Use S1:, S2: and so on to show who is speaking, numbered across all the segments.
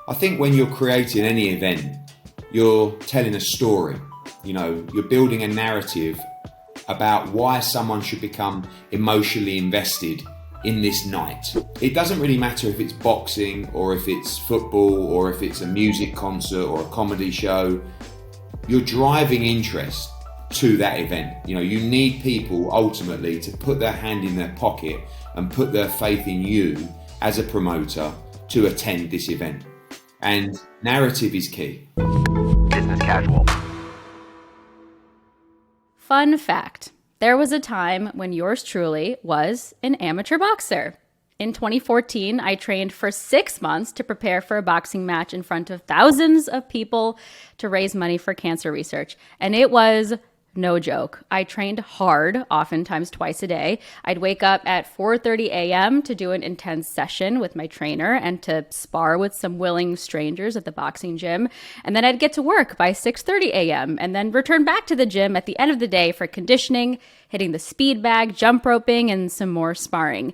S1: I think when you're creating any event, you're telling a story. You know, you're building a narrative about why someone should become emotionally invested in this night. It doesn't really matter if it's boxing or if it's football or if it's a music concert or a comedy show. You're driving interest to that event. You know, you need people ultimately to put their hand in their pocket and put their faith in you as a promoter to attend this event. And narrative is key.
S2: Business casual.
S3: Fun fact, there was a time when yours truly was an amateur boxer. In 2014, I trained for 6 months to prepare for a boxing match in front of thousands of people to raise money for cancer research. And it was no joke. I trained hard, oftentimes twice a day. I'd wake up at 4:30 a.m. to do an intense session with my trainer and to spar with some willing strangers at the boxing gym. And then I'd get to work by 6:30 a.m. and then return back to the gym at the end of the day for conditioning, hitting the speed bag, jump roping, and some more sparring.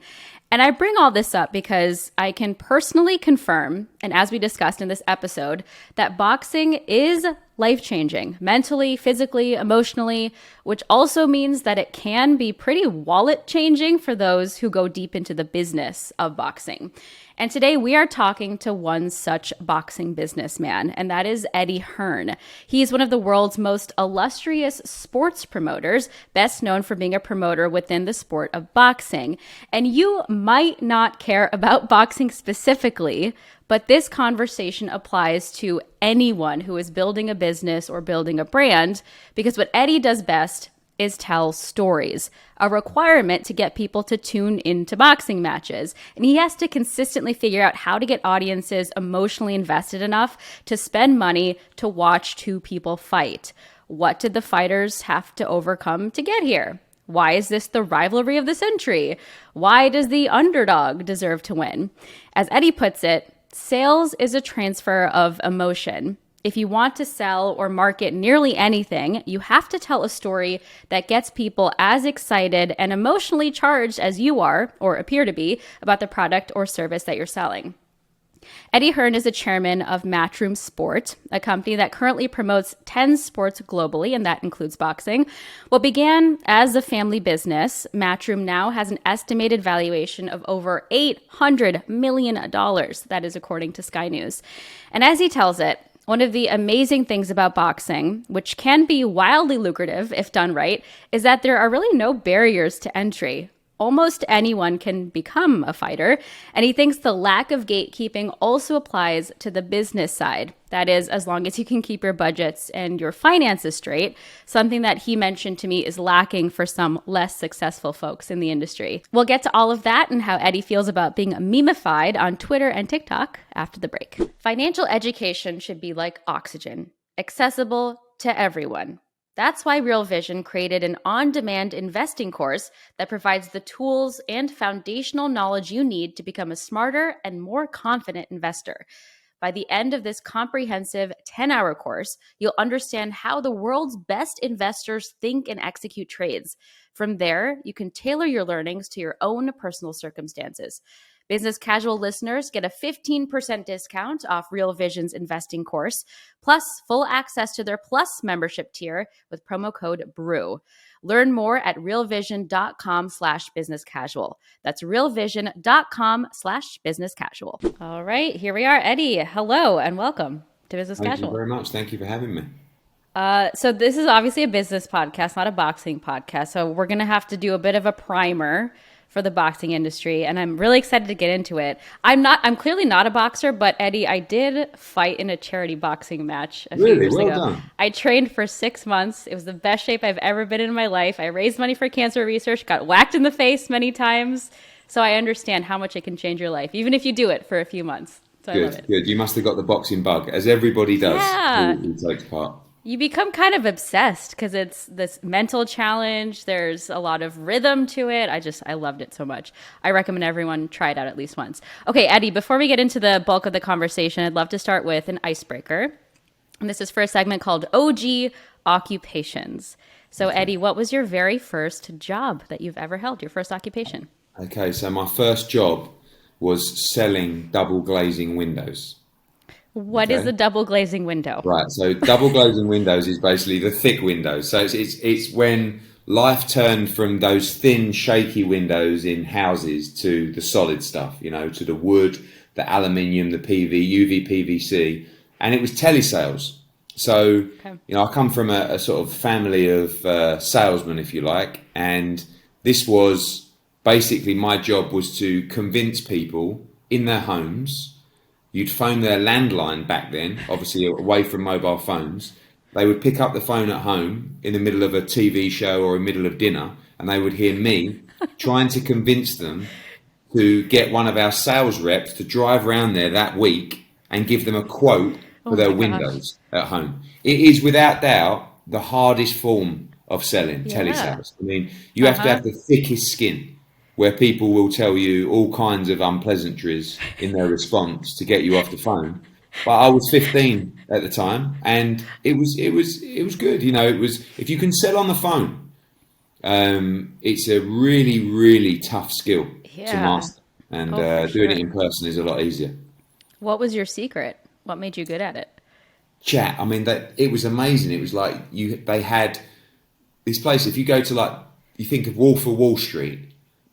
S3: And I bring all this up because I can personally confirm, and as we discussed in this episode, that boxing is life-changing, mentally, physically, emotionally, which also means that it can be pretty wallet-changing for those who go deep into the business of boxing. And today we are talking to one such boxing businessman, and that is Eddie Hearn. He's one of the world's most illustrious sports promoters, best known for being a promoter within the sport of boxing. And you might not care about boxing specifically, but this conversation applies to anyone who is building a business or building a brand, because what Eddie does best is tell stories, a requirement to get people to tune into boxing matches. And he has to consistently figure out how to get audiences emotionally invested enough to spend money to watch two people fight. What did the fighters have to overcome to get here? Why is this the rivalry of the century? Why does the underdog deserve to win? As Eddie puts it, sales is a transfer of emotion. If you want to sell or market nearly anything, you have to tell a story that gets people as excited and emotionally charged as you are, or appear to be, about the product or service that you're selling. Eddie Hearn is the chairman of Matchroom Sport, a company that currently promotes 10 sports globally, and that includes boxing. What began as a family business, Matchroom now has an estimated valuation of over $800 million. That is according to Sky News. And as he tells it, one of the amazing things about boxing, which can be wildly lucrative if done right, is that there are really no barriers to entry. Almost anyone can become a fighter, and he thinks the lack of gatekeeping also applies to the business side. That is, as long as you can keep your budgets and your finances straight, something that he mentioned to me is lacking for some less successful folks in the industry. We'll get to all of that and how Eddie feels about being memeified on Twitter and TikTok after the break. Financial education should be like oxygen, accessible to everyone. That's why Real Vision created an on-demand investing course that provides the tools and foundational knowledge you need to become a smarter and more confident investor. By the end of this comprehensive 10-hour course, you'll understand how the world's best investors think and execute trades. From there, you can tailor your learnings to your own personal circumstances. Business Casual listeners get a 15% discount off Real Vision's investing course, plus full access to their Plus membership tier with promo code BREW. Learn more at realvision.com/businesscasual. That's realvision.com/businesscasual. All right, here we are. Eddie, hello and welcome to Business Casual.
S1: Thank you very much. Thank you for having me.
S3: So this is obviously a business podcast, not a boxing podcast. So we're going to have to do a bit of a primer for the boxing industry, and I'm really excited to get into it. I'm clearly not a boxer, but Eddie, I did fight in a charity boxing match a few years ago.
S1: Done.
S3: I trained for 6 months. It was the best shape I've ever been in my life. I raised money for cancer research, got whacked in the face many times. So I understand how much it can change your life, even if you do it for a few months. So I love it.
S1: Good. You must have got the boxing bug, as everybody does
S3: Yeah.
S1: who takes part.
S3: You become kind of obsessed because it's this mental challenge. There's a lot of rhythm to it. I loved it so much. I recommend everyone try it out at least once. Okay, Eddie, before we get into the bulk of the conversation, I'd love to start with an icebreaker. And this is for a segment called OG Occupations. So Eddie, what was your very first job that you've ever held, your first occupation?
S1: Okay, so my first job was selling double glazing windows.
S3: What is a double glazing window?
S1: Right. So double glazing windows is basically the thick windows. So it's when life turned from those thin, shaky windows in houses to the solid stuff, to the wood, the aluminium, the UV PVC, and it was telesales. So, I come from a sort of family of salesmen, if you like, and this was basically my job was to convince people in their homes. You'd phone their landline back then, obviously away from mobile phones. They would pick up the phone at home in the middle of a TV show or in the middle of dinner, and they would hear me trying to convince them to get one of our sales reps to drive around there that week and give them a quote for their windows at home. It is without doubt the hardest form of selling, telesales. I mean, you have to have the thickest skin, where people will tell you all kinds of unpleasantries in their response to get you off the phone. But I was 15 at the time, and it was good. It was, if you can sell on the phone, it's a really, really tough skill to master, and doing it in person is a lot easier.
S3: What was your secret? What made you good at it?
S1: Chat. I mean, it was amazing. It was like they had this place. If you go to you think of Wolf of Wall Street,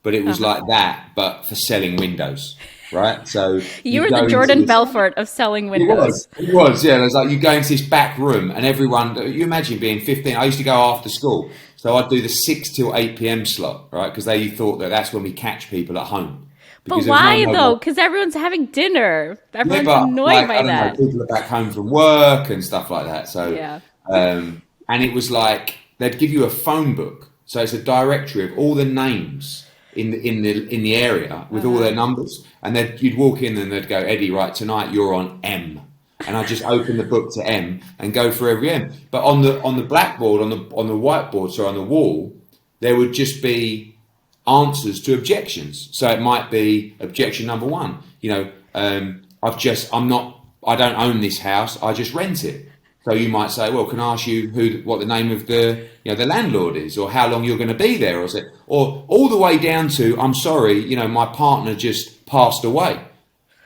S1: but it was like that, but for selling windows, right? So
S3: you were the Jordan Belfort of selling windows.
S1: It was, yeah. It was like you go into this back room, and everyone. You imagine being 15. I used to go after school, so I'd do the 6 till 8 p.m. slot, right? Because they thought that's when we catch people at home.
S3: But why though? Because everyone's having dinner. Everyone's annoyed by that.
S1: People are back home from work and stuff like that. So and it was like they'd give you a phone book, so it's a directory of all the names in the area with all their numbers, and then you'd walk in and they'd go, Eddie, right, tonight you're on M, and I just open the book to M and go for every M. But on the blackboard, on the whiteboard, so on the wall, there would just be answers to objections. So it might be objection number 1. I don't own this house, I just rent it. So you might say, well, can I ask you what the name of the landlord is, or how long you're going to be there, or all the way down to, I'm sorry, my partner just passed away.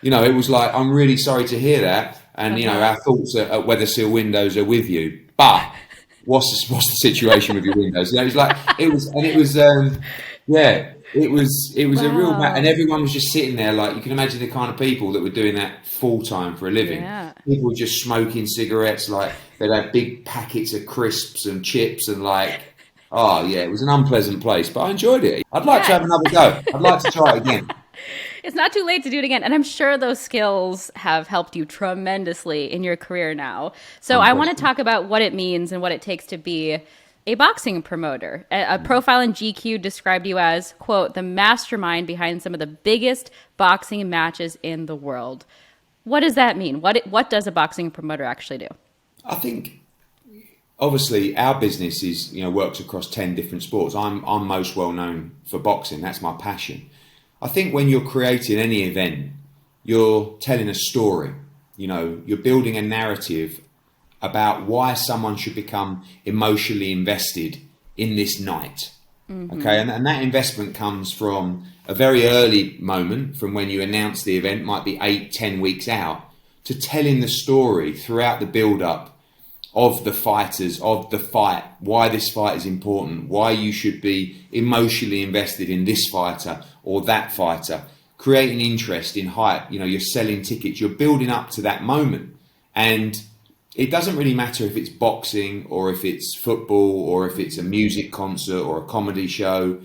S1: It was like, I'm really sorry to hear that, and our thoughts at Weatherseal Windows are with you. But what's the situation with your windows? It was like it was a real, and everyone was just sitting there, like you can imagine the kind of people that were doing that full time for a living. People were just smoking cigarettes, like they'd have big packets of crisps and chips, and it was an unpleasant place, but I enjoyed it. I'd like to have another go. I'd like to try it again.
S3: It's not too late to do it again, and I'm sure those skills have helped you tremendously in your career now. So I want to talk about what it means and what it takes to be a boxing promoter. A profile in GQ described you as, quote, the mastermind behind some of the biggest boxing matches in the world. What does that mean? What does a boxing promoter actually do?
S1: I think, obviously, our business is, works across 10 different sports. I'm most well known for boxing. That's my passion. I think when you're creating any event, you're telling a story. You're building a narrative about why someone should become emotionally invested in this night. Okay, and that investment comes from a very early moment, from when you announce the event, might be 8-10 weeks out, to telling the story throughout the build-up of the fighters, of the fight, why this fight is important, why you should be emotionally invested in this fighter or that fighter, creating interest in hype. You're selling tickets, you're building up to that moment. And it doesn't really matter if it's boxing or if it's football or if it's a music concert or a comedy show.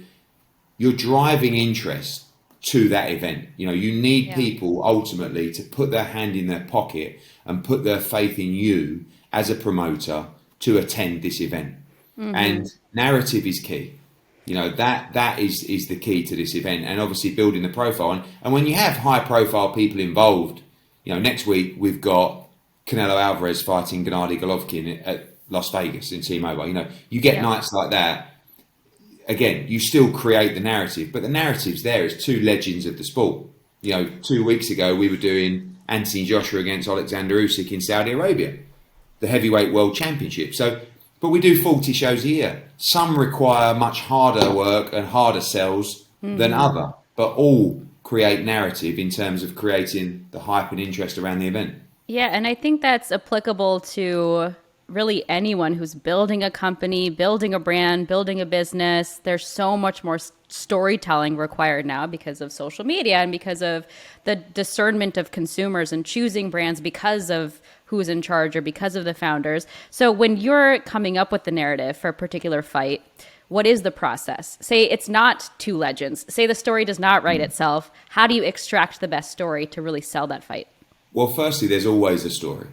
S1: You're driving interest to that event. You need people ultimately to put their hand in their pocket and put their faith in you as a promoter to attend this event. And narrative is key. That is the key to this event, and obviously building the profile. And when you have high profile people involved, next week we've got Canelo Alvarez fighting Gennady Golovkin at Las Vegas in T-Mobile. You get nights like that. Again, you still create the narrative, but the narrative's there. It's two legends of the sport. 2 weeks ago we were doing Anthony Joshua against Alexander Usyk in Saudi Arabia, the heavyweight world championship. But we do 40 shows a year. Some require much harder work and harder sells than other, but all create narrative in terms of creating the hype and interest around the event.
S3: Yeah, and I think that's applicable to really anyone who's building a company, building a brand, building a business. There's so much more storytelling required now because of social media and because of the discernment of consumers and choosing brands because of who's in charge or because of the founders. So when you're coming up with the narrative for a particular fight, what is the process? Say it's not two legends. Say the story does not write itself. How do you extract the best story to really sell that fight?
S1: Well, firstly, there's always a story.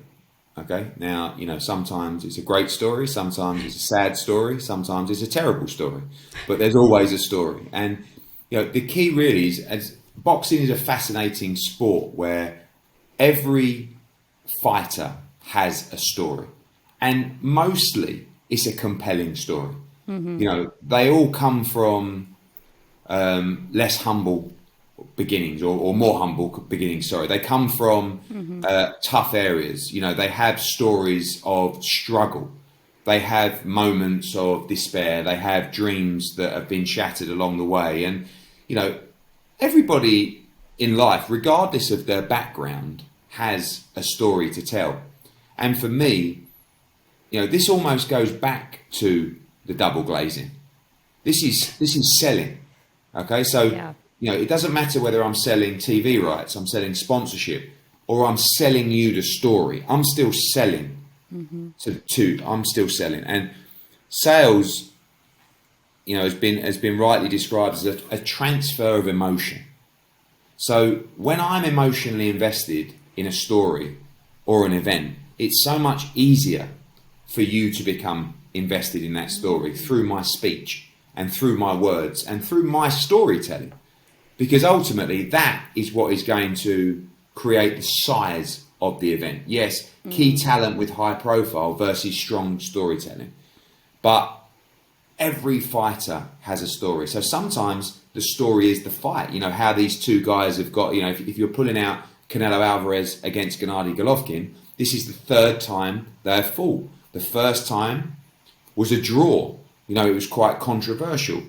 S1: Okay. Now, sometimes it's a great story, sometimes it's a sad story, sometimes it's a terrible story, but there's always a story. And, the key really is, as boxing is a fascinating sport where every fighter has a story, and mostly it's a compelling story. They all come from less humble beginnings or more humble beginnings. Sorry, they come from tough areas. They have stories of struggle. They have moments of despair. They have dreams that have been shattered along the way. And, everybody in life, regardless of their background, has a story to tell. And for me, this almost goes back to the double glazing. This is selling. Okay, so it doesn't matter whether I'm selling TV rights, I'm selling sponsorship, or I'm selling you the story. I'm still selling. I'm still selling, and sales, has been rightly described as a transfer of emotion. So when I'm emotionally invested in a story or an event, it's so much easier for you to become invested in that story through my speech and through my words and through my storytelling, because ultimately that is what is going to create the size of the event. Yes, key talent with high profile versus strong storytelling, but every fighter has a story. So sometimes the story is the fight, how these two guys have got, if you're pulling out Canelo Alvarez against Gennady Golovkin, this is the third time they have fought. The first time was a draw. It was quite controversial.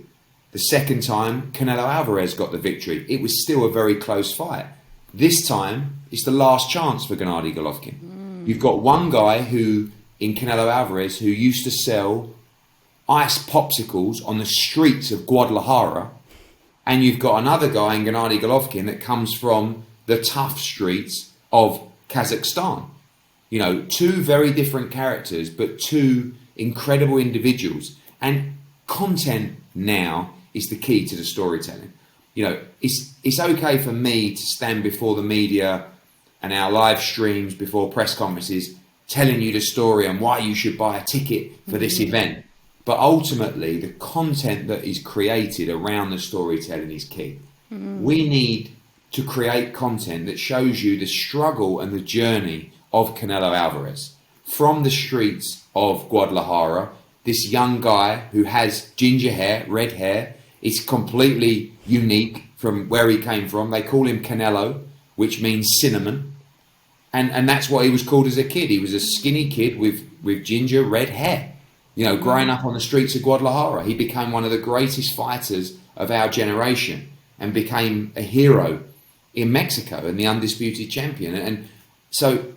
S1: The second time, Canelo Alvarez got the victory. It was still a very close fight. This time, it's the last chance for Gennady Golovkin. You've got one guy in Canelo Alvarez, who used to sell ice popsicles on the streets of Guadalajara, and you've got another guy in Gennady Golovkin that comes from the tough streets of Kazakhstan. Two very different characters, but two incredible individuals. And content now is the key to the storytelling. It's okay for me to stand before the media and our live streams before press conferences telling you the story and why you should buy a ticket for this event. But ultimately, the content that is created around the storytelling is key. We need to create content that shows you the struggle and the journey of Canelo Alvarez from the streets of Guadalajara. This young guy who has ginger hair, red hair, is completely unique from where he came from. They call him Canelo, which means cinnamon. And that's what he was called as a kid. He was a skinny kid with ginger red hair. Growing up on the streets of Guadalajara, he became one of the greatest fighters of our generation and became a hero in Mexico and the undisputed champion. And so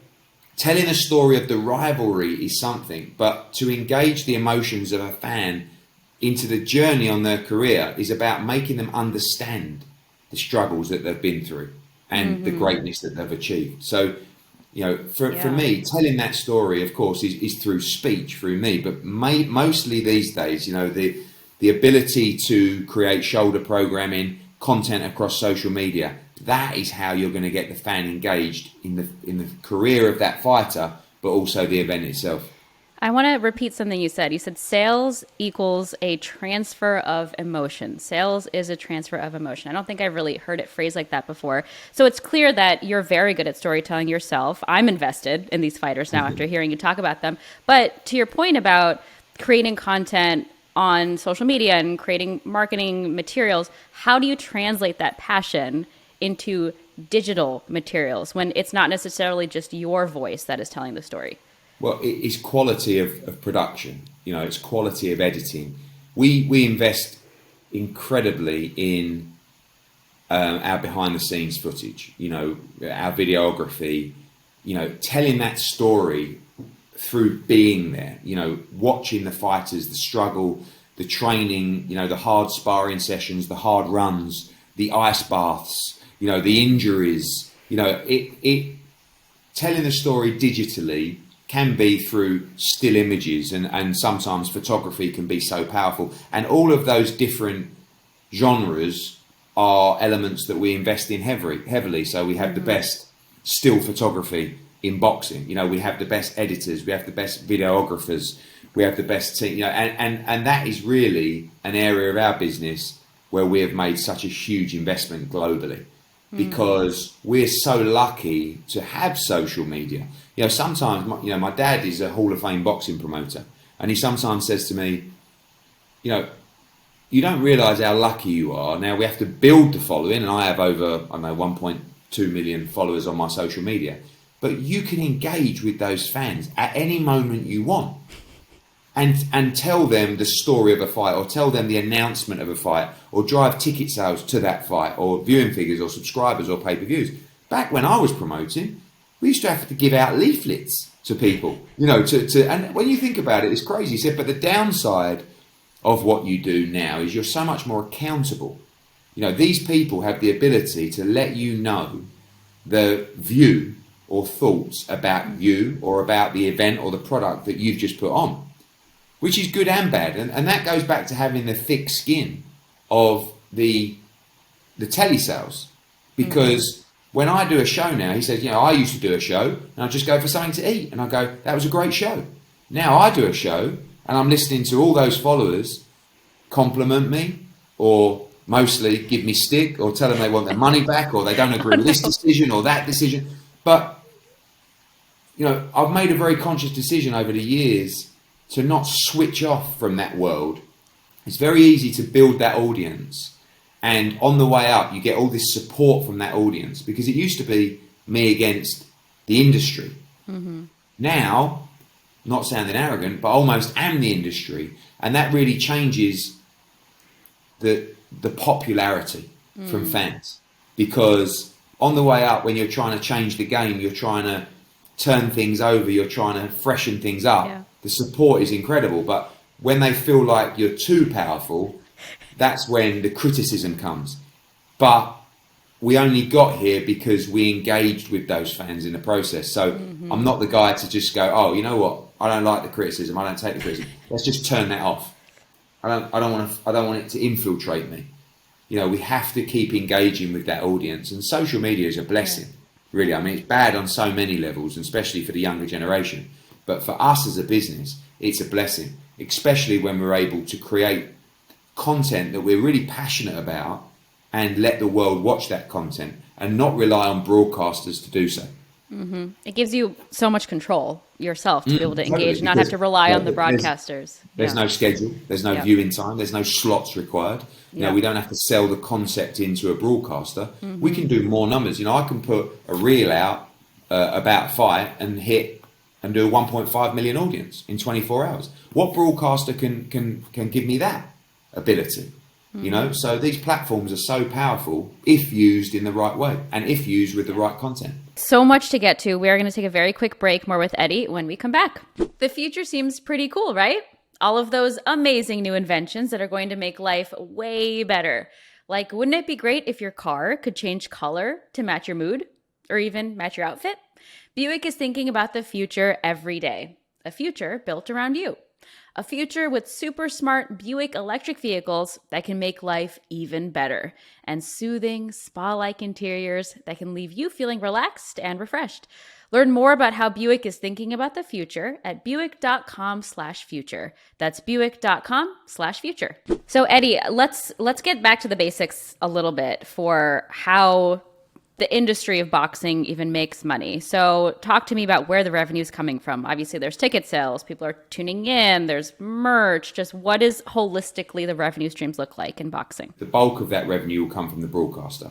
S1: telling a story of the rivalry is something, but to engage the emotions of a fan into the journey on their career is about making them understand the struggles that they've been through and the greatness that they've achieved. So, for me, telling that story, of course, is through speech, through me, but mostly these days, the ability to create shoulder programming, content across social media, that is how you're going to get the fan engaged in the career of that fighter, but also the event itself.
S3: I want to repeat something you said. You said sales equals a transfer of emotion. Sales is a transfer of emotion. I don't think I've really heard it phrased like that before. So it's clear that you're very good at storytelling yourself. I'm invested in these fighters now after hearing you talk about them. But to your point about creating content on social media and creating marketing materials, how do you translate that passion into digital materials when it's not necessarily just your voice that is telling the story?
S1: Well, it's quality of production. It's quality of editing. We invest incredibly in our behind the scenes footage. Our videography, telling that story through being there, watching the fighters, the struggle, the training, the hard sparring sessions, the hard runs, the ice baths, the injuries, telling the story digitally can be through still images, and sometimes photography can be so powerful. And all of those different genres are elements that we invest in heavily. So we have the best still photography in boxing. We have the best editors, we have the best videographers, we have the best team, and that is really an area of our business where we have made such a huge investment globally, because we're so lucky to have social media. Sometimes, my dad is a Hall of Fame boxing promoter, and he sometimes says to me, you don't realise how lucky you are. Now we have to build the following, and I have over, 1.2 million followers on my social media, but you can engage with those fans at any moment you want, and tell them the story of a fight, or tell them the announcement of a fight, or drive ticket sales to that fight, or viewing figures, or subscribers, or pay-per-views. Back when I was promoting, we used to have to give out leaflets to people, and when you think about it, it's crazy. He said, but the downside of what you do now is you're so much more accountable. These people have the ability to let you know the view or thoughts about you, or about the event or the product that you've just put on, which is good and bad. And that goes back to having the thick skin of the telesales. Because when I do a show now, he says, I used to do a show and I'd just go for something to eat. And I go, that was a great show. Now I do a show and I'm listening to all those followers compliment me, or mostly give me stick, or tell them they want their money back, or they don't agree with this decision or that decision. But, I've made a very conscious decision over the years to not switch off from that world. It's very easy to build that audience, and on the way up you get all this support from that audience, because it used to be me against the industry. Now, not sounding arrogant, but almost am the industry, and that really changes the popularity from fans, because on the way up, when you're trying to change the game, you're trying to turn things over, you're trying to freshen things up, the support is incredible. But when they feel like you're too powerful, that's when the criticism comes. But we only got here because we engaged with those fans in the process. So I'm not the guy to just go, oh, you know what, I don't like the criticism, I don't take the criticism, let's just turn that off. I don't want it to infiltrate me. We have to keep engaging with that audience, and social media is a blessing, really. It's bad on so many levels, and especially for the younger generation. But for us as a business, it's a blessing, especially when we're able to create content that we're really passionate about and let the world watch that content and not rely on broadcasters to do so.
S3: It gives you so much control yourself to be able to engage and not have to rely on the broadcasters.
S1: There's no schedule, there's no viewing time, there's no slots required. We don't have to sell the concept into a broadcaster. We can do more numbers. I can put a reel out about a fight and hit and do a 1.5 million audience in 24 hours. What broadcaster can give me that ability? So these platforms are so powerful if used in the right way and if used with the right content.
S3: So much to get to. We're going to take a very quick break. More with Eddie when we come back. The future seems pretty cool, right? All of those amazing new inventions that are going to make life way better. Like, wouldn't it be great if your car could change color to match your mood, or even match your outfit? Buick is thinking about the future every day. A future built around you. A future with super smart Buick electric vehicles that can make life even better, and soothing, spa-like interiors that can leave you feeling relaxed and refreshed. Learn more about how Buick is thinking about the future at buick.com/future. That's buick.com/future. So Eddie, let's get back to the basics a little bit for how the industry of boxing even makes money. So talk to me about where the revenue is coming from. Obviously, there's ticket sales, people are tuning in, there's merch. Just what does holistically the revenue streams look like in boxing?
S1: The bulk of that revenue will come from the broadcaster.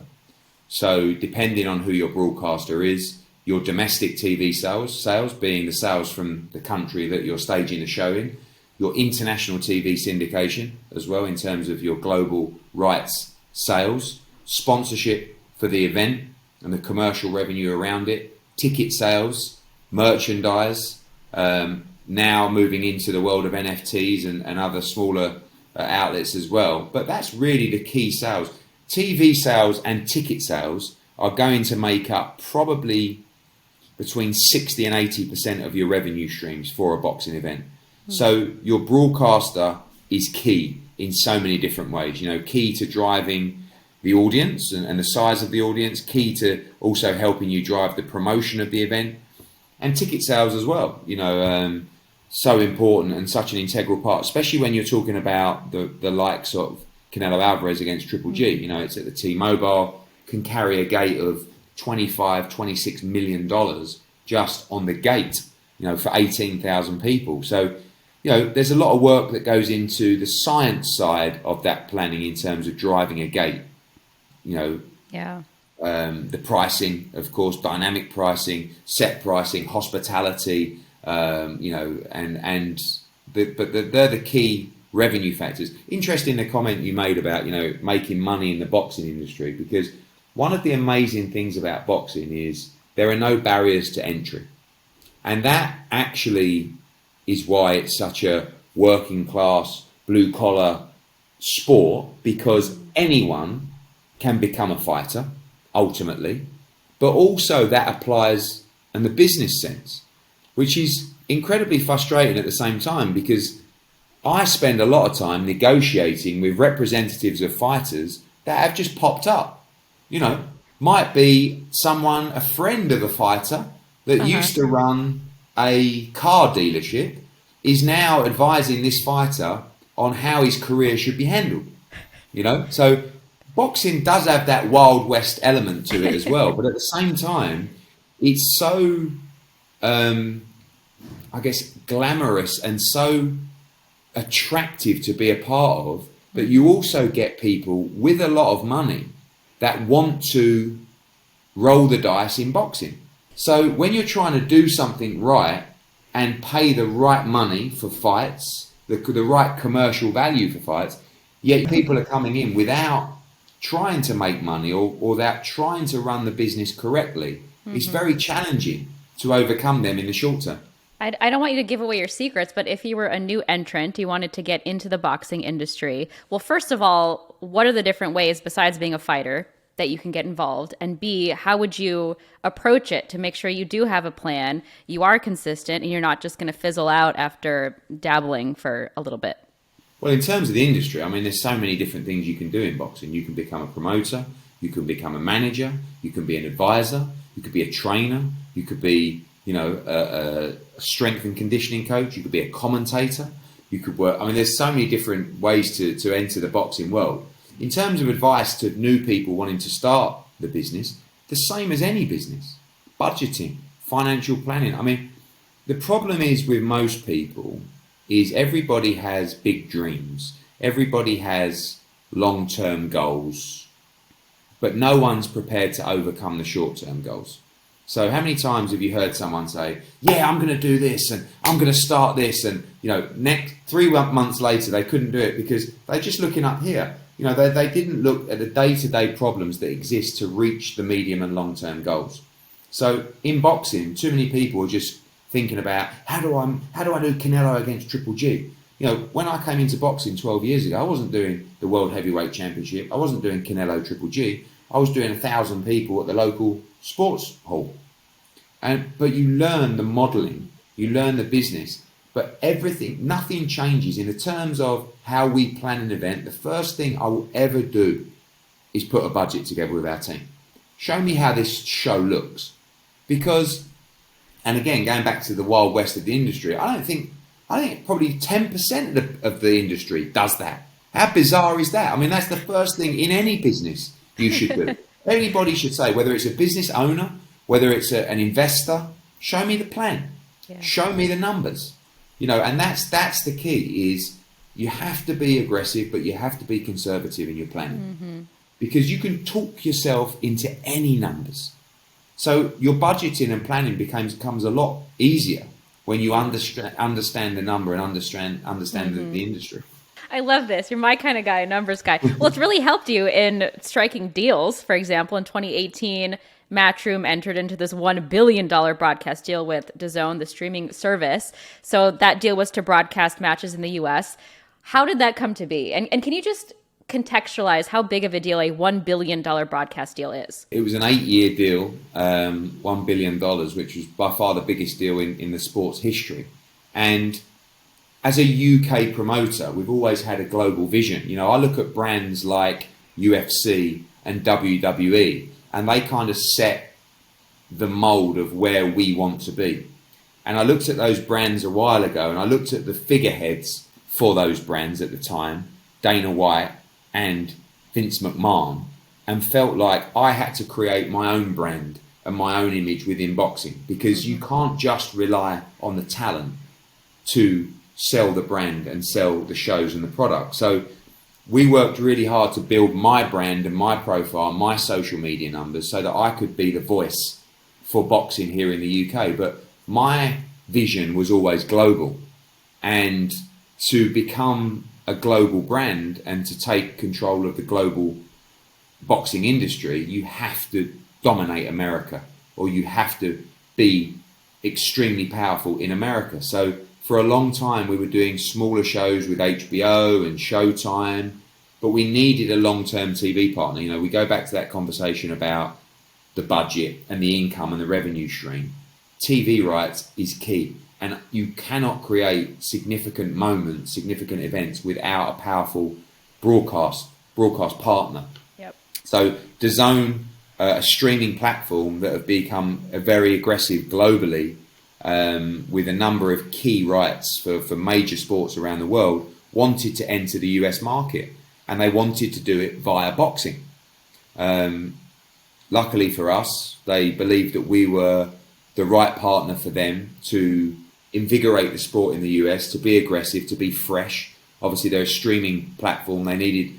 S1: So depending on who your broadcaster is, your domestic TV sales being the sales from the country that you're staging the show in, your international TV syndication as well in terms of your global rights sales, sponsorship for the event and the commercial revenue around it, ticket sales, merchandise, now moving into the world of NFTs and other smaller outlets as well. But that's really the key sales. TV sales and ticket sales are going to make up probably between 60 and 80% of your revenue streams for a boxing event. So your broadcaster is key in so many different ways, key to driving the audience and the size of the audience, key to also helping you drive the promotion of the event, and ticket sales as well, so important and such an integral part, especially when you're talking about the likes of Canelo Alvarez against Triple G. It's at the T-Mobile, can carry a gate of $25-26 million just on the gate, for 18,000 people. So, there's a lot of work that goes into the science side of that planning in terms of driving a gate. The pricing, of course, dynamic pricing, set pricing, hospitality, but they're the key revenue factors. Interesting the comment you made about, making money in the boxing industry, because one of the amazing things about boxing is there are no barriers to entry. And that actually is why it's such a working class, blue collar sport, because anyone can become a fighter ultimately, but also that applies in the business sense, which is incredibly frustrating at the same time, because I spend a lot of time negotiating with representatives of fighters that have just popped up. Might be someone, a friend of a fighter that used to run a car dealership, is now advising this fighter on how his career should be handled. So boxing does have that Wild West element to it as well, but at the same time, it's so, glamorous and so attractive to be a part of, that you also get people with a lot of money that want to roll the dice in boxing. So when you're trying to do something right and pay the right money for fights, the right commercial value for fights, yet people are coming in without trying to make money or without trying to run the business correctly, it's very challenging to overcome them in the short term.
S3: I don't want you to give away your secrets, but if you were a new entrant, you wanted to get into the boxing industry, well, first of all, what are the different ways besides being a fighter that you can get involved? And B, how would you approach it to make sure you do have a plan, you are consistent, and you're not just going to fizzle out after dabbling for a little bit?
S1: Well, in terms of the industry, there's so many different things you can do in boxing. You can become a promoter, you can become a manager, you can be an advisor, you could be a trainer, you could be, a strength and conditioning coach, you could be a commentator, you could work. There's so many different ways to enter the boxing world. In terms of advice to new people wanting to start the business, the same as any business: budgeting, financial planning. The problem is with most people is everybody has big dreams, everybody has long-term goals, but no one's prepared to overcome the short-term goals. So how many times have you heard someone say, yeah, I'm going to do this and I'm going to start this, and next 3 months later they couldn't do it because they're just looking up here. They didn't look at the day-to-day problems that exist to reach the medium and long-term goals. So in boxing, too many people are just thinking about how do I do Canelo against Triple G? When I came into boxing 12 years ago, I wasn't doing the World Heavyweight Championship. I wasn't doing Canelo Triple G. I was doing 1,000 people at the local sports hall. But you learn the modelling, you learn the business, but nothing changes in the terms of how we plan an event. The first thing I will ever do is put a budget together with our team. Show me how this show looks. Because, and again, going back to the Wild West of the industry, I think probably 10% of the industry does that. How bizarre is that? That's the first thing in any business you should do. Anybody should say, whether it's a business owner, whether it's an investor, show me the plan. Yeah. Show me the numbers. And that's the key, is you have to be aggressive, but you have to be conservative in your planning. Because you can talk yourself into any numbers. So your budgeting and planning becomes a lot easier when you understand the number and understand the industry.
S3: I love this. You're my kind of guy, a numbers guy. Well, it's really helped you in striking deals. For example, in 2018, Matchroom entered into this $1 billion broadcast deal with DAZN, the streaming service. So that deal was to broadcast matches in the US. How did that come to be? And can you just contextualize how big of a deal a $1 billion broadcast deal is?
S1: It was an 8-year deal, $1 billion, which was by far the biggest deal in the sport's history. And as a UK promoter, we've always had a global vision. You know, I look at brands like UFC and WWE, and they kind of set the mold of where we want to be. And I looked at those brands a while ago, and I looked at the figureheads for those brands at the time, Dana White and Vince McMahon, and felt like I had to create my own brand and my own image within boxing, because you can't just rely on the talent to sell the brand and sell the shows and the product. So we worked really hard to build my brand and my profile, my social media numbers, so that I could be the voice for boxing here in the UK. But my vision was always global, and to become a global brand and to take control of the global boxing industry, you have to dominate America, or you have to be extremely powerful in America. So for a long time, we were doing smaller shows with HBO and Showtime, but we needed a long-term TV partner. You know, we go back to that conversation about the budget and the income and the revenue stream. TV rights is key, and you cannot create significant moments, significant events without a powerful broadcast partner.
S3: Yep.
S1: So DAZN, a streaming platform that have become very aggressive globally, with a number of key rights for major sports around the world, wanted to enter the US market, and they wanted to do it via boxing. Luckily for us, they believed that we were the right partner for them to invigorate the sport in the US, to be aggressive, to be fresh. Obviously, they're a streaming platform. They needed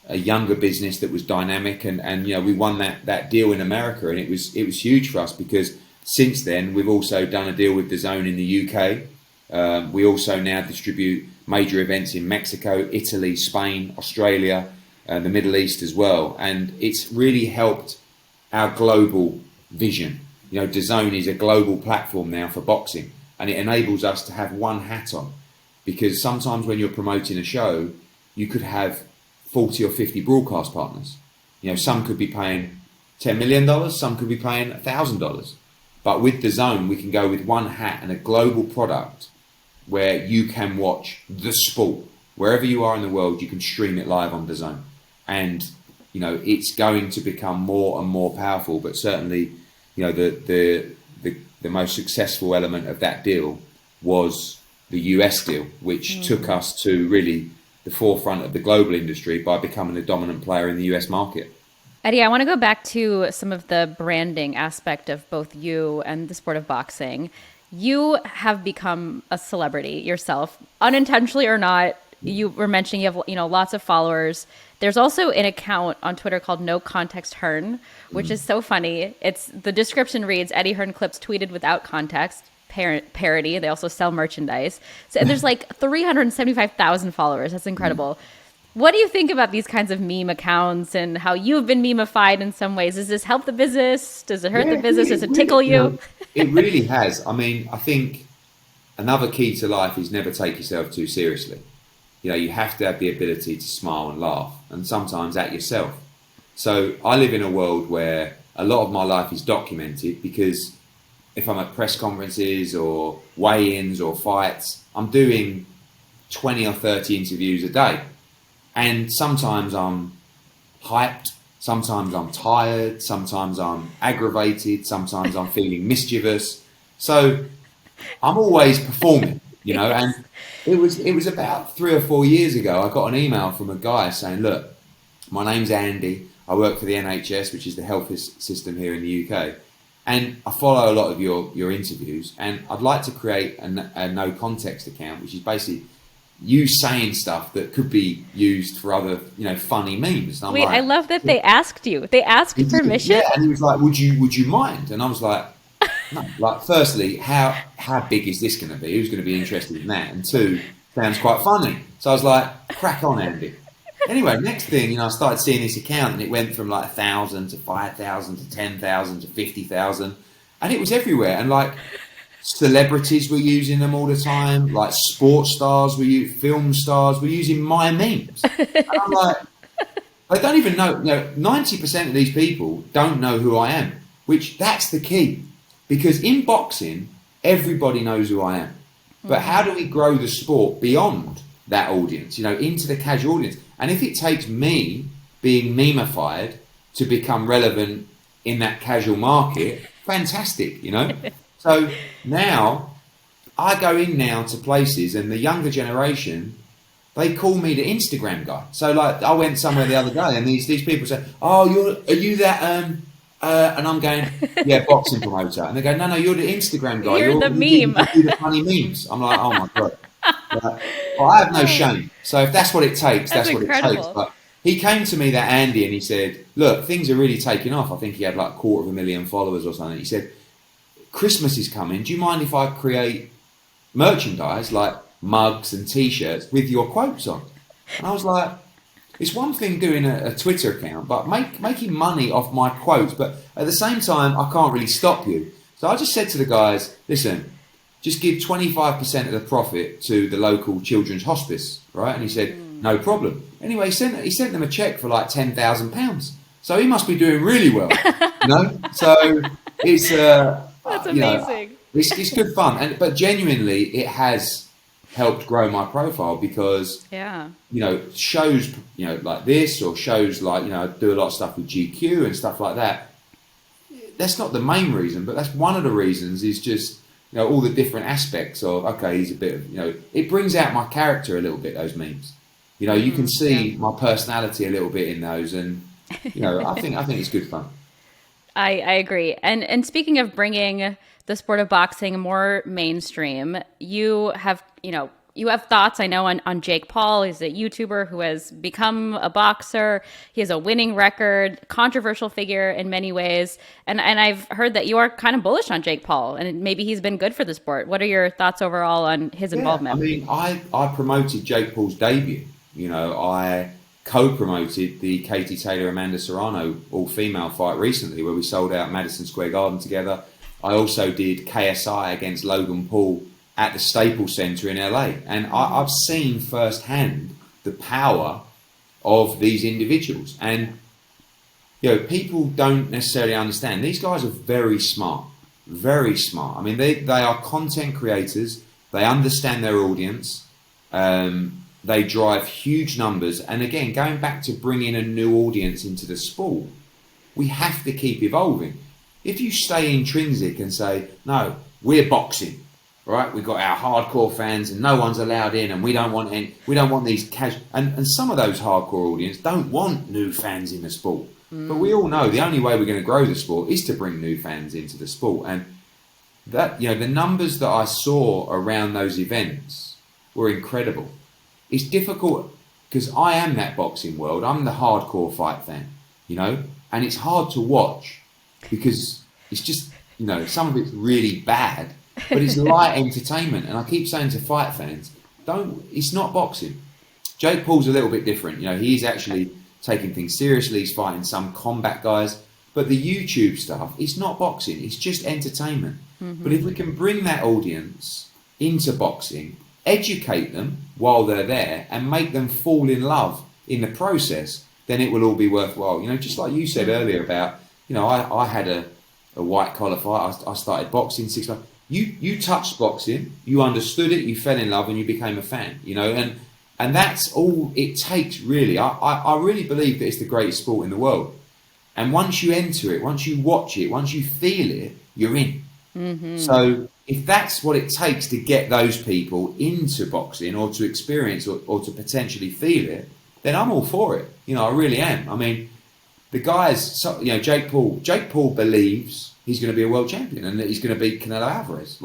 S1: a younger business that was dynamic, and you know, we won that deal in America, and it was huge for us, because since then we've also done a deal with DAZN in the UK. We also now distribute major events in Mexico, Italy, Spain, Australia, the Middle East as well, and it's really helped our global vision. You know, DAZN is a global platform now for boxing, and it enables us to have one hat on, because sometimes when you're promoting a show, you could have 40 or 50 broadcast partners. You know, some could be paying $10 million, some could be paying $1,000. But with DAZN, we can go with one hat and a global product where you can watch the sport. Wherever you are in the world, you can stream it live on DAZN. And, you know, it's going to become more and more powerful, but certainly, you know, the most successful element of that deal was the US deal, which took us to really the forefront of the global industry by becoming a dominant player in the US market.
S3: Eddie, I want to go back to some of the branding aspect of both you and the sport of boxing. You have become a celebrity yourself, unintentionally or not. You were mentioning you have, you know, lots of followers. There's also an account on Twitter called No Context Hearn, which is so funny. It's the description reads, Eddie Hearn clips tweeted without context, parody. They also sell merchandise. So there's like 375,000 followers. That's incredible. What do you think about these kinds of meme accounts and how you've been memeified in some ways? Does this help the business? Does it hurt the business? Does it tickle you?
S1: You know, it really has. I mean, I think another key to life is never take yourself too seriously. You know, you have to have the ability to smile and laugh, and sometimes at yourself. So I live in a world where a lot of my life is documented, because if I'm at press conferences or weigh-ins or fights, I'm doing 20 or 30 interviews a day. And sometimes I'm hyped, sometimes I'm tired, sometimes I'm aggravated, sometimes I'm feeling mischievous. So I'm always performing, you know, and it was about 3 or 4 years ago, I got an email from a guy saying, look, my name's Andy, I work for the NHS, which is the health system here in the UK, and I follow a lot of your interviews, and I'd like to create a no context account, which is basically you saying stuff that could be used for other, you know, funny memes.
S3: Wait, like, I love that they asked you. They asked permission?
S1: Yeah, and he was like, would you mind? And I was like, no. Like, firstly, how big is this going to be? Who's going to be interested in that? And two, sounds quite funny. So I was like, crack on, Andy. Anyway, next thing, I started seeing this account, and it went from like 1,000 to 5,000 to 10,000 to 50,000, and it was everywhere. And like celebrities were using them all the time, like sports stars film stars were using my memes. And I'm like, they don't even know. 90% of these people don't know who I am, which that's the key, because in boxing, everybody knows who I am. But how do we grow the sport beyond that audience, into the casual audience? And if it takes me being memeified to become relevant in that casual market, fantastic, So now I go in now to places, and the younger generation, they call me the Instagram guy. So like I went somewhere the other day, and these people say, "Oh, are you that?" And I'm going, "Yeah, boxing promoter." And they go, "No, you're the Instagram guy.
S3: You're the meme.
S1: You do the funny memes." I'm like, "Oh my god." Well, I have no shame. So if that's what it takes, that's what
S3: incredible.
S1: it takes. But he came to me, that Andy, and he said, "Look, things are really taking off." I think he had like 250,000 followers or something. He said, "Christmas is coming. Do you mind if I create merchandise like mugs and T-shirts with your quotes on?" And I was like, it's one thing doing a Twitter account, but making money off my quotes. But at the same time, I can't really stop you. So I just said to the guys, listen, just give 25% of the profit to the local children's hospice, right? And he said, no problem. Anyway, he sent them a check for like £10,000. So he must be doing really well, So it's
S3: That's amazing.
S1: It's good fun, but genuinely, it has helped grow my profile, because shows like this, or shows like I do a lot of stuff with GQ and stuff like that. That's not the main reason, but that's one of the reasons. Is just all the different aspects of, okay, he's a bit of it brings out my character a little bit. Those memes, you can see my personality a little bit in those, and I think it's good fun.
S3: I agree. And speaking of bringing the sport of boxing more mainstream, you have thoughts, I know, on Jake Paul. He's a YouTuber who has become a boxer. He has a winning record, controversial figure in many ways. And I've heard that you are kind of bullish on Jake Paul, and maybe he's been good for the sport. What are your thoughts overall on his involvement?
S1: I mean, I promoted Jake Paul's debut. I co-promoted the Katie Taylor-Amanda Serrano all-female fight recently, where we sold out Madison Square Garden together. I also did KSI against Logan Paul at the Staples Center in LA. And I've seen firsthand the power of these individuals. And, people don't necessarily understand. These guys are very smart, very smart. I mean, they are content creators. They understand their audience. They drive huge numbers. And again, going back to bringing a new audience into the sport, we have to keep evolving. If you stay intrinsic and say, no, we're boxing, right? We've got our hardcore fans and no one's allowed in, and we don't want these casual, and some of those hardcore audience don't want new fans in the sport. But we all know the only way we're going to grow the sport is to bring new fans into the sport. And that, the numbers that I saw around those events were incredible. It's difficult because I am that boxing world. I'm the hardcore fight fan, and it's hard to watch because it's just, some of it's really bad, but it's light entertainment. And I keep saying to fight fans, it's not boxing. Jake Paul's a little bit different. He's actually taking things seriously. He's fighting some combat guys, but the YouTube stuff, it's not boxing. It's just entertainment. Mm-hmm. But if we can bring that audience into boxing, educate them while they're there, and make them fall in love in the process, then it will all be worthwhile. Just like you said earlier about, I had a white collar fight. I started boxing 6 months. You touched boxing, you understood it, you fell in love, and you became a fan. And that's all it takes, really. I really believe that it's the greatest sport in the world. And once you enter it, once you watch it, once you feel it, you're in. Mm-hmm. So if that's what it takes to get those people into boxing, or to experience or to potentially feel it, then I'm all for it. I really am. I mean, the guys, Jake Paul believes he's going to be a world champion and that he's going to beat Canelo Alvarez.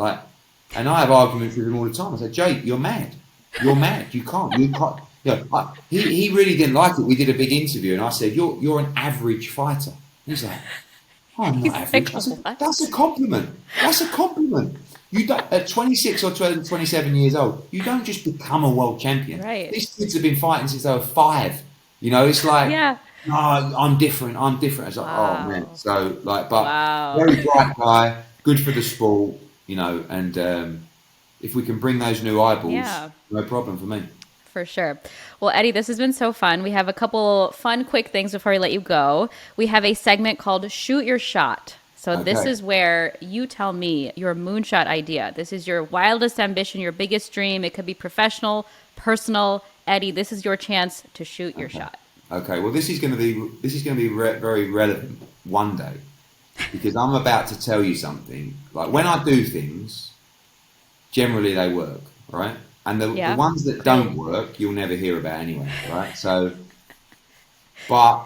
S1: And I have arguments with him all the time. I say, Jake, you're mad. You're mad. You can't. He really didn't like it. We did a big interview, and I said, you're an average fighter. He's like, oh, I'm not average. I said, that's a compliment. That's a compliment. You don't, at 26 or 27 years old, you don't just become a world champion.
S3: Right.
S1: These kids have been fighting since they were 5. You know, it's like,
S3: Yeah.
S1: no, I'm different. It's like,
S3: Wow.
S1: oh man. So like, but
S3: Wow.
S1: very bright guy, good for the sport, you know, and if we can bring those new eyeballs,
S3: Yeah.
S1: no problem for me.
S3: For sure. Well, Eddie, this has been so fun. We have a couple fun, quick things before we let you go. We have a segment called Shoot Your Shot. So this
S1: Okay.
S3: is where you tell me your moonshot idea. This is your wildest ambition, your biggest dream. It could be professional, personal. Eddie, this is your chance to shoot your shot.
S1: Okay. Well, this is going to be very relevant one day because I'm about to tell you something. Like when I do things, generally they work, right? And the
S3: Yeah.
S1: ones that don't work, you'll never hear about anyway, right? So, but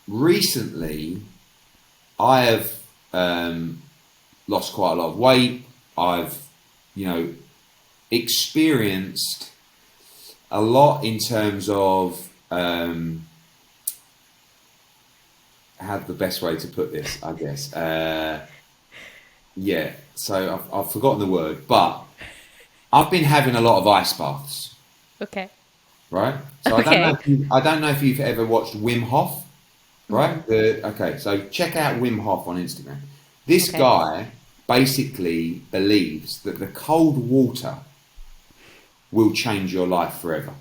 S1: recently, I have lost quite a lot of weight. I've, you know, experienced a lot in terms of how the best way to put this, I guess. Yeah, so I've forgotten the word, but I've been having a lot of ice baths,
S3: Okay.
S1: right? So
S3: Okay.
S1: I don't know if you've ever watched Wim Hof, right? Okay, so check out Wim Hof on Instagram. This
S3: Okay.
S1: guy basically believes that the cold water will change your life forever,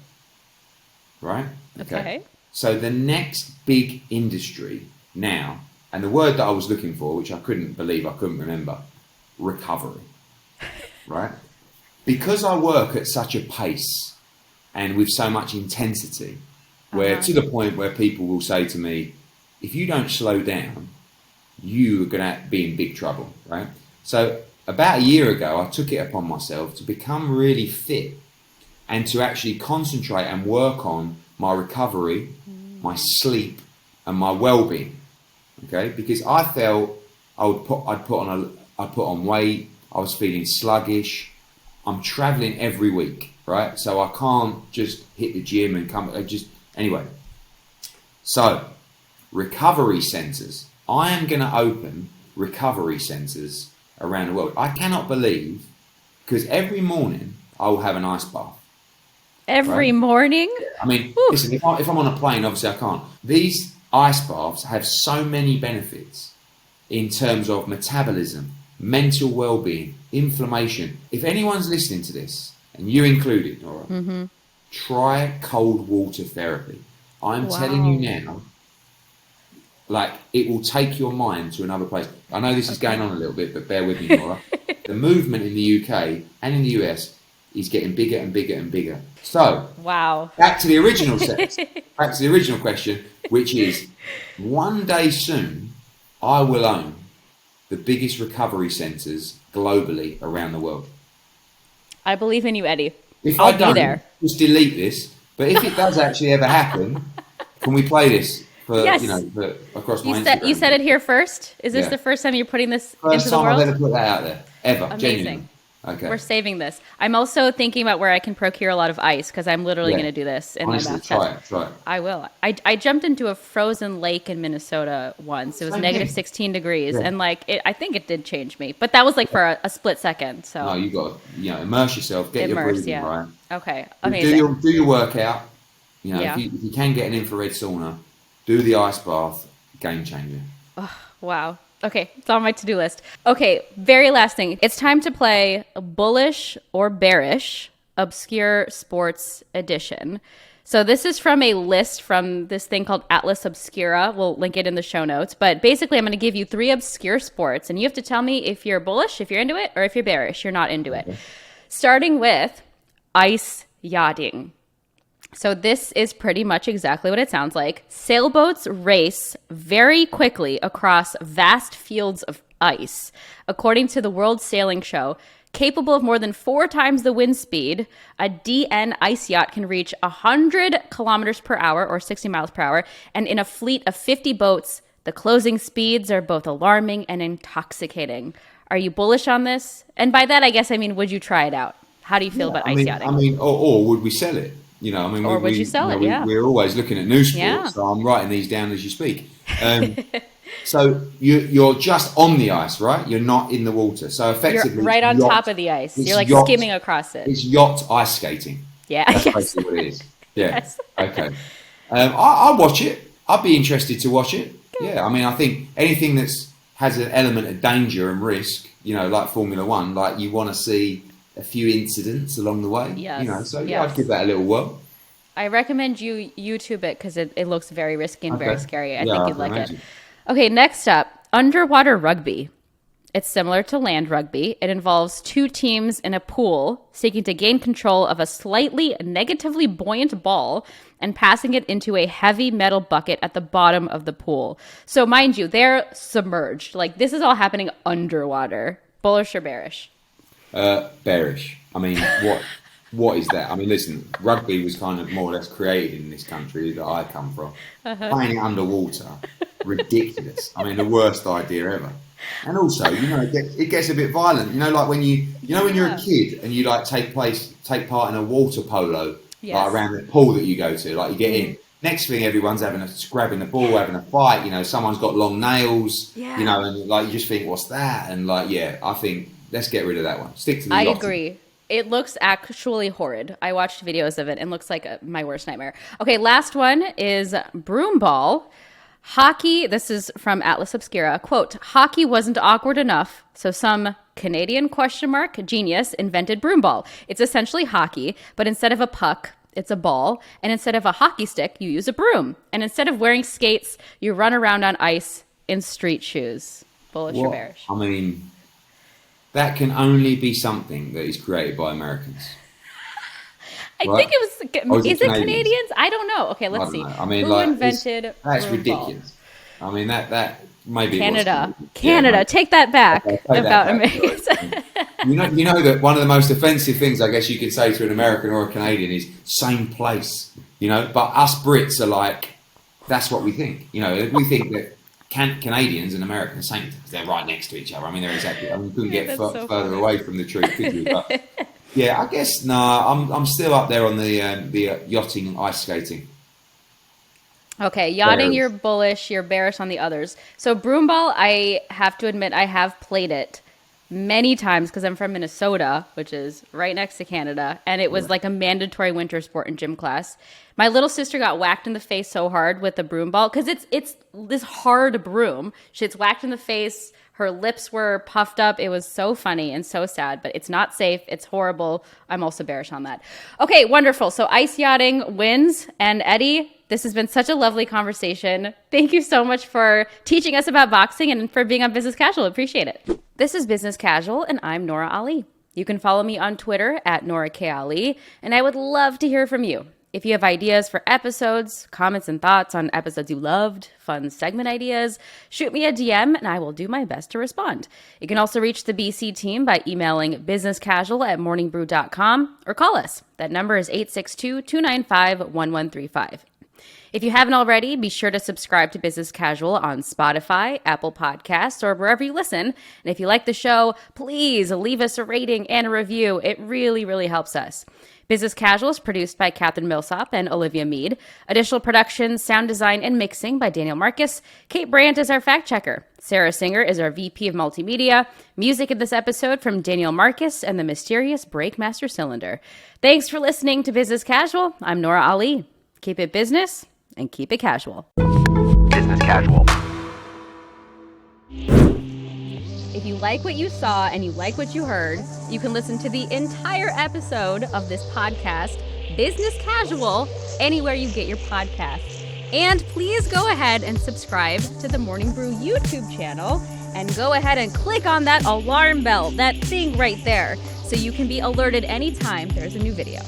S1: right?
S3: Okay.
S1: So the next big industry now, and the word that I was looking for, which I couldn't remember, recovery, right? Because I work at such a pace and with so much intensity, where to the point where people will say to me, if you don't slow down, you are going to be in big trouble, right? So about a year ago, I took it upon myself to become really fit and to actually concentrate and work on my recovery, my sleep, and my well-being. Okay, because I felt I'd put on weight. I was feeling sluggish. I'm traveling every week, right? So I can't just hit the gym and come. Anyway. So recovery centres. I am going to open recovery centres around the world. I cannot believe because every morning I will have an ice bath.
S3: Every
S1: Right.
S3: morning?
S1: I mean,
S3: Whew.
S1: listen, if I'm on a plane, obviously I can't. These ice baths have so many benefits in terms of metabolism, mental well-being, inflammation. If anyone's listening to this, and you included, Nora, try cold water therapy. I'm telling you now, like it will take your mind to another place. I know this is going on a little bit, but bear with me, Nora. The movement in the UK and in the US is getting bigger and bigger and bigger. So,
S3: Wow.
S1: back to the original back to the original question, which is one day soon, I will own the biggest recovery centres globally around the world.
S3: I believe in you, Eddie.
S1: If
S3: I'll
S1: I don't,
S3: be there.
S1: just delete this. But if it does actually ever happen, can we play this for
S3: Yes.
S1: for across my
S3: You
S1: Instagram?
S3: said it here first. Is this
S1: Yeah.
S3: the first time you're putting this
S1: First
S3: into the
S1: time I've
S3: world?
S1: ever put that out there, ever.
S3: Amazing.
S1: Genuinely. Okay.
S3: We're saving this. I'm also thinking about where I can procure a lot of ice because I'm literally
S1: Yeah.
S3: going to do this in
S1: Honestly,
S3: my bathtub.
S1: try it.
S3: I will. I jumped into a frozen lake in Minnesota once. It was
S1: Same
S3: negative
S1: thing.
S3: 16 degrees,
S1: Yeah.
S3: and I think it did change me. But that was like for a split second. So
S1: No, you got to immerse yourself, get your breathing
S3: yeah.
S1: right.
S3: Okay,
S1: Do
S3: amazing.
S1: your workout. You know,
S3: Yeah.
S1: if you can get an infrared sauna, do the ice bath. Game changer.
S3: Wow. Okay, it's on my to-do list. Okay, very last thing. It's time to play Bullish or Bearish, Obscure Sports Edition. So this is from a list from this thing called Atlas Obscura. We'll link it in the show notes. But basically, I'm going to give you 3 obscure sports, and you have to tell me if you're bullish, if you're into it, or if you're bearish, you're not into it. Starting with ice yachting. So this is pretty much exactly what it sounds like. Sailboats race very quickly across vast fields of ice. According to the World Sailing Show, capable of more than 4 times the wind speed, a DN ice yacht can reach 100 kilometers per hour or 60 miles per hour. And in a fleet of 50 boats, the closing speeds are both alarming and intoxicating. Are you bullish on this? And by that, I guess I mean, would you try it out? How do you feel about ice yachting?
S1: Or would we sell it? You know, I mean,
S3: Or would you sell it? Yeah.
S1: We're always looking at new sports,
S3: Yeah.
S1: so I'm writing these down as you speak. So you're just on the ice, right? You're not in the water. So effectively,
S3: You're right on top of the ice.
S1: it's
S3: You're like
S1: yacht-
S3: skimming across it.
S1: It's yacht ice skating.
S3: Yeah.
S1: That's
S3: Yes.
S1: basically what it is. Yeah.
S3: Yes.
S1: Okay. I'll watch it. I'd be interested to watch it. Yeah, I mean, I think anything has an element of danger and risk, like Formula One, like you want to see a few incidents along the way.
S3: Yes.
S1: So I'd give that a little whirl.
S3: I recommend you YouTube it because it looks very risky and very scary. I think you'd like
S1: imagine.
S3: it. Okay, next up, underwater rugby. It's similar to land rugby. It involves two teams in a pool seeking to gain control of a slightly negatively buoyant ball and passing it into a heavy metal bucket at the bottom of the pool. So mind you, they're submerged. Like, this is all happening underwater. Bullish or bearish?
S1: Bearish. I mean, what is that? I mean, listen, rugby was kind of more or less created in this country that I come from. Playing it underwater, ridiculous. I mean, the worst idea ever. And also, it gets a bit violent. Like when when you're a kid and you like take part in a water polo, like around the pool that you go to, like you get in. Next thing, everyone's grabbing the ball, having a fight. Someone's got long nails. And like you just think, what's that? And like, I think let's get rid of that one. Stick to the.
S3: I agree. It looks actually horrid. I watched videos of it and looks like my worst nightmare. Okay, last one is broom ball. Hockey, this is from Atlas Obscura, quote, hockey wasn't awkward enough, so some Canadian ? Genius invented broom ball. It's essentially hockey, but instead of a puck, it's a ball, and instead of a hockey stick, you use a broom. And instead of wearing skates, you run around on ice in street shoes. Bullish or bearish?
S1: I mean, that can only be something that is created by Americans.
S3: I think it was. Is it Canadians? I don't know. Okay, let's see.
S1: I mean,
S3: who invented?
S1: That's ridiculous. I mean, that maybe
S3: Canada. Canada, take that back about Americans.
S1: you know that one of the most offensive things I guess you could say to an American or a Canadian is same place. But us Brits are like, that's what we think. We think that Canadians and Americans, same, they're right next to each other. I mean, they're exactly. I mean, you couldn't get further away from the truth, could you? But, yeah, I guess I'm still up there on the yachting, ice skating.
S3: Okay, yachting, you're bullish, you're bearish on the others. So broom ball, I have to admit, I have played it many times because I'm from Minnesota, which is right next to Canada, and it was like a mandatory winter sport in gym class. My little sister got whacked in the face so hard with the broom ball because it's this hard broom. She gets whacked in the face. Her lips were puffed up. It was so funny and so sad, but it's not safe. It's horrible. I'm also bearish on that. Okay, wonderful. So ice yachting wins. And Eddie, this has been such a lovely conversation. Thank you so much for teaching us about boxing and for being on Business Casual. Appreciate it. This is Business Casual, and I'm Nora Ali. You can follow me on Twitter at Nora K. Ali, and I would love to hear from you. If you have ideas for episodes, comments and thoughts on episodes you loved, fun segment ideas, shoot me a DM and I will do my best to respond. You can also reach the BC team by emailing businesscasual@morningbrew.com or call us. That number is 862-295-1135. If you haven't already, be sure to subscribe to Business Casual on Spotify, Apple Podcasts, or wherever you listen. And if you like the show, please leave us a rating and a review. It really, really helps us. Business Casual is produced by Catherine Millsop and Olivia Mead. Additional production, sound design, and mixing by Daniel Marcus. Kate Brandt is our fact checker. Sarah Singer is our VP of Multimedia. Music in this episode from Daniel Marcus and the mysterious Breakmaster Cylinder. Thanks for listening to Business Casual. I'm Nora Ali. Keep it business and keep it casual.
S2: Business Casual.
S3: If you like what you saw and you like what you heard, you can listen to the entire episode of this podcast, Business Casual, anywhere you get your podcasts. And please go ahead and subscribe to the Morning Brew YouTube channel and go ahead and click on that alarm bell, that thing right there, so you can be alerted anytime there's a new video.